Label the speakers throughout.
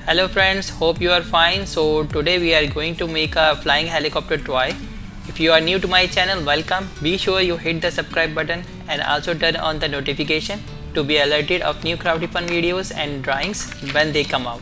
Speaker 1: Hello friends, hope you are fine. So today we are going to make a flying helicopter toy. If you are new to my channel, welcome. Be sure you hit the subscribe button and also turn on the notification to be alerted of new crafty fun videos and drawings when they come out.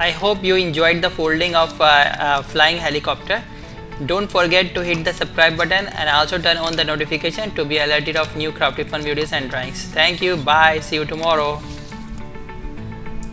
Speaker 1: I hope you enjoyed the folding of a flying helicopter. Don't forget to hit the subscribe button and also turn on the notification to be alerted of new crafty fun videos and drawings. Thank you, bye, see you tomorrow.